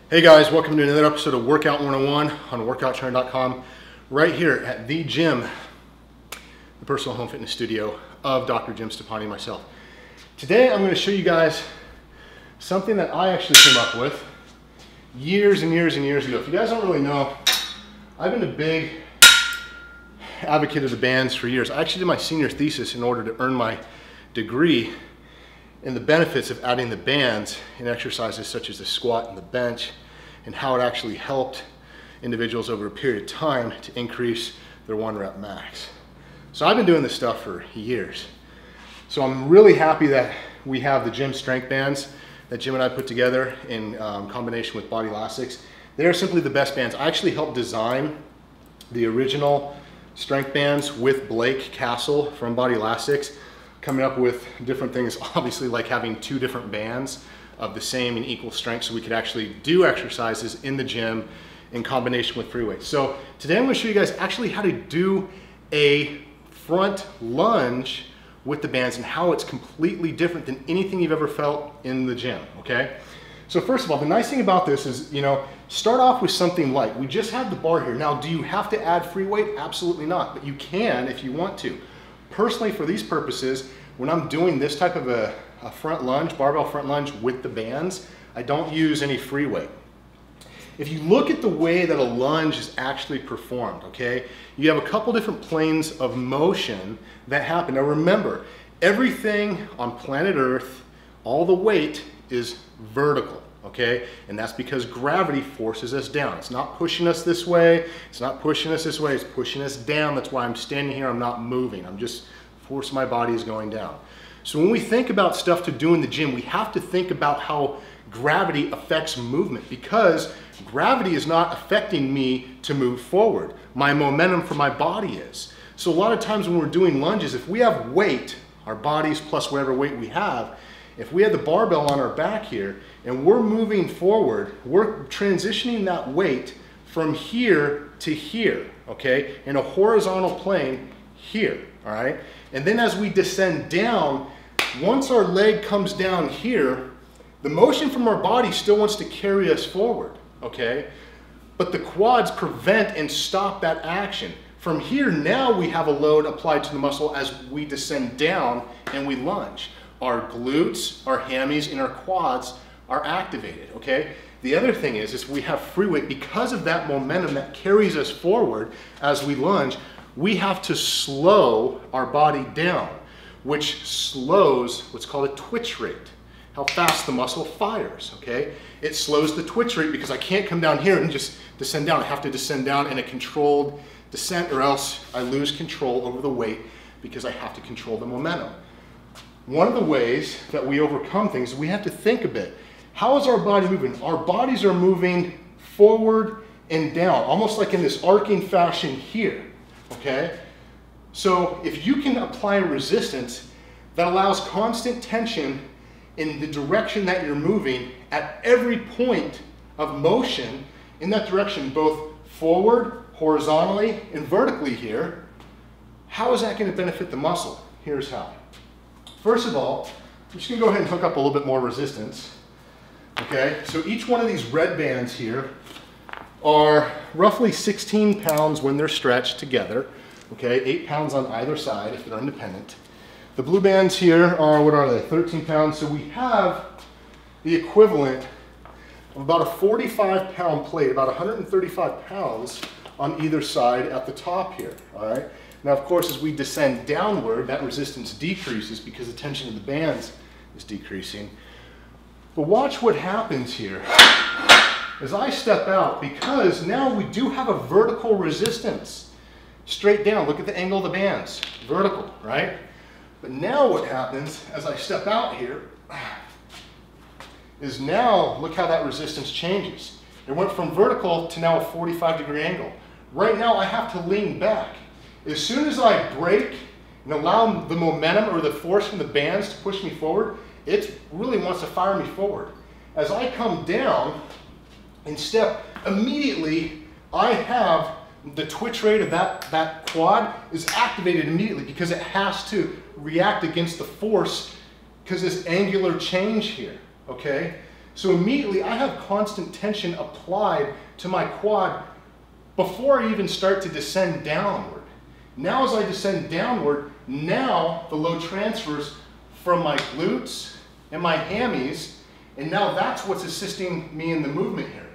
Hey guys, welcome to another episode of Workout 101 on workouttrainer.com, right here at the gym, the personal home fitness studio of Dr. Jim Stepani and myself. Today I'm going to show you guys something that I actually came up with years and years and years ago. If you guys don't really know, I've been a big advocate of the bands for years. I actually did my senior thesis in order to earn my degree in the benefits of adding the bands in exercises such as the squat and the bench, and how it actually helped individuals over a period of time to increase their 1 rep max. So I've been doing this stuff for years. So I'm really happy that we have the JYM Strength Bands that Jim and I put together in combination with Body Elastics. They are simply the best bands. I actually helped design the original strength bands with Blake Castle from Body Elastics, coming up with different things, obviously, like having 2 different bands of the same and equal strength so we could actually do exercises in the gym in combination with free weights. So today I'm going to show you guys actually how to do a front lunge with the bands and how it's completely different than anything you've ever felt in the gym, okay? So first of all, the nice thing about this is, start off with something light. We just have the bar here. Now, do you have to add free weight? Absolutely not, but you can if you want to. Personally, for these purposes, when I'm doing this type of a front lunge, barbell front lunge with the bands, I don't use any free weight. If you look at the way that a lunge is actually performed, okay, you have a couple different planes of motion that happen. Now remember, everything on planet Earth, all the weight is vertical, okay? And that's because gravity forces us down. It's not pushing us this way, it's not pushing us this way, it's pushing us down. That's why I'm standing here, I'm not moving. I'm just, force of my body is going down. So when we think about stuff to do in the gym, we have to think about how gravity affects movement, because gravity is not affecting me to move forward. My momentum for my body is. So a lot of times when we're doing lunges, if we have weight, our bodies plus whatever weight we have, if we have the barbell on our back here and we're moving forward, we're transitioning that weight from here to here, okay, in a horizontal plane here, all right? And then as we descend down, once our leg comes down here, the motion from our body still wants to carry us forward, okay? But the quads prevent and stop that action. From here, now we have a load applied to the muscle as we descend down and we lunge. Our glutes, our hammies, and our quads are activated, okay? The other thing is we have free weight. Because of that momentum that carries us forward as we lunge, we have to slow our body down, which slows what's called a twitch rate, how fast the muscle fires, okay? It slows the twitch rate because I can't come down here and just descend down. I have to descend down in a controlled descent, or else I lose control over the weight because I have to control the momentum. One of the ways that we overcome things is we have to think a bit. How is our body moving? Our bodies are moving forward and down, almost like in this arcing fashion here, okay? So if you can apply resistance that allows constant tension in the direction that you're moving at every point of motion in that direction, both forward, horizontally, and vertically here, how is that going to benefit the muscle? Here's how. First of all, I'm just going to go ahead and hook up a little bit more resistance. Okay, so each one of these red bands here are roughly 16 pounds when they're stretched together. Okay, 8 pounds on either side if they're independent. The blue bands here are, what are they, 13 pounds. So we have the equivalent of about a 45-pound plate, about 135 pounds on either side at the top here, all right? Now, of course, as we descend downward, that resistance decreases because the tension of the bands is decreasing. But watch what happens here as I step out, because now we do have a vertical resistance. Straight down, look at the angle of the bands, vertical, right? But now what happens as I step out here is now, look how that resistance changes. It went from vertical to now a 45-degree angle. Right now I have to lean back. As soon as I brake and allow the momentum or the force from the bands to push me forward, it really wants to fire me forward. As I come down and step, immediately I have the twitch rate of that quad is activated immediately because it has to react against the force because this angular change here, okay? So immediately I have constant tension applied to my quad before I even start to descend downward. Now as I descend downward, now the load transfers from my glutes and my hammies, and now that's what's assisting me in the movement here.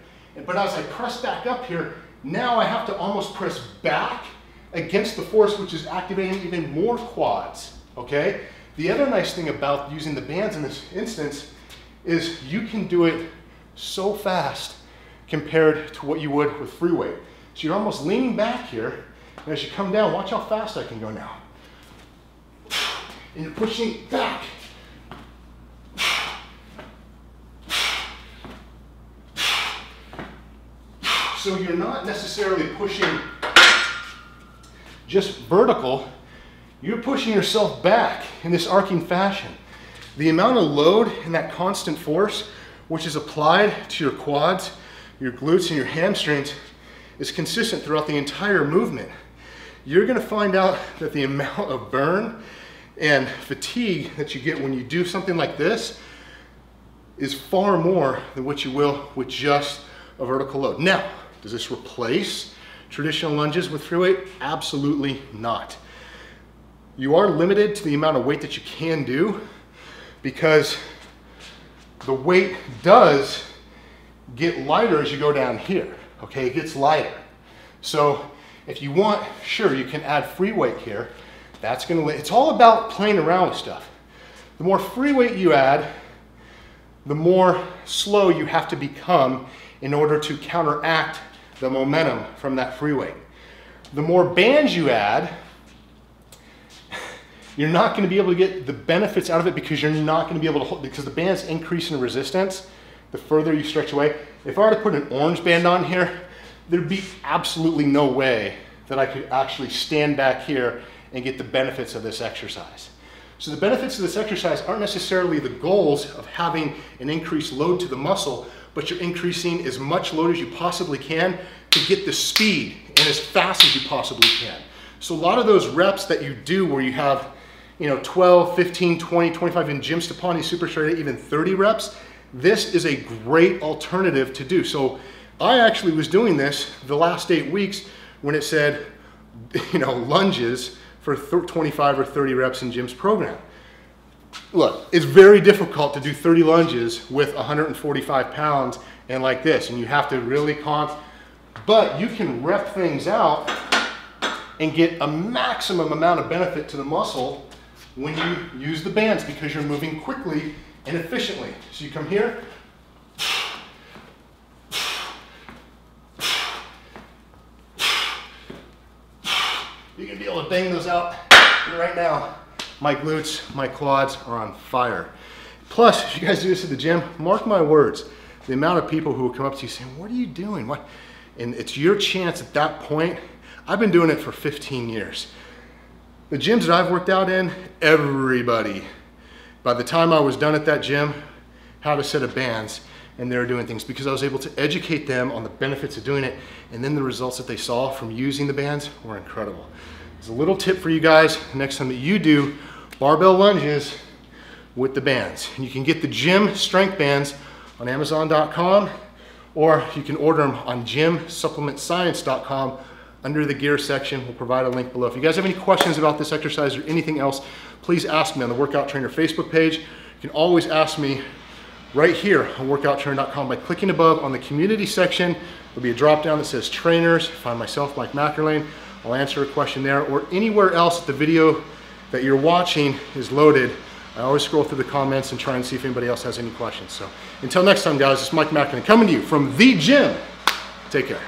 But as I press back up here, now I have to almost press back against the force, which is activating even more quads, okay? The other nice thing about using the bands in this instance is you can do it so fast compared to what you would with free weight. So you're almost leaning back here, and as you come down, watch how fast I can go now. And you're pushing back. So you're not necessarily pushing just vertical, you're pushing yourself back in this arcing fashion. The amount of load and that constant force which is applied to your quads, your glutes, and your hamstrings is consistent throughout the entire movement. You're gonna find out that the amount of burn and fatigue that you get when you do something like this is far more than what you will with just a vertical load. Now, does this replace traditional lunges with free weight? Absolutely not. You are limited to the amount of weight that you can do because the weight does get lighter as you go down here, okay? It gets lighter. So if you want, sure, you can add free weight here. That's gonna, it's all about playing around with stuff. The more free weight you add, the more slow you have to become in order to counteract the momentum from that free weight. The more bands you add, you're not going to be able to get the benefits out of it because you're not going to be able to hold, because the bands increase in resistance the further you stretch away. If I were to put an orange band on here, there'd be absolutely no way that I could actually stand back here and get the benefits of this exercise. So the benefits of this exercise aren't necessarily the goals of having an increased load to the muscle, but you're increasing as much load as you possibly can to get the speed and as fast as you possibly can. So a lot of those reps that you do where you have, 12, 15, 20, 25 in Jim Stepani super straight, even 30 reps, this is a great alternative to do. So I actually was doing this the last 8 weeks when it said, lunges for 25 or 30 reps in Jim's program. Look, it's very difficult to do 30 lunges with 145 pounds and like this, and you have to really but you can rep things out and get a maximum amount of benefit to the muscle when you use the bands because you're moving quickly and efficiently. So you come here, you're gonna be able to bang those out. And right now, my glutes, my quads are on fire. Plus, if you guys do this at the gym, mark my words, the amount of people who will come up to you saying, what are you doing? What? And it's your chance at that point. I've been doing it for 15 years. The gyms that I've worked out in, everybody, by the time I was done at that gym, had a set of bands and they were doing things because I was able to educate them on the benefits of doing it, and then the results that they saw from using the bands were incredible. There's a little tip for you guys next time that you do barbell lunges with the bands. And you can get the JYM Strength Bands on Amazon.com, or you can order them on JYMSupplementScience.com under the gear section. We'll provide a link below. If you guys have any questions about this exercise or anything else, please ask me on the Workout Trainer Facebook page. You can always ask me right here on WorkoutTrainer.com by clicking above on the community section. There'll be a drop down that says trainers. Find myself, Mike McErlane. I'll answer a question there, or anywhere else that the video that you're watching is loaded. I always scroll through the comments and try and see if anybody else has any questions. So until next time, guys, it's Mike McErlane coming to you from the gym. Take care.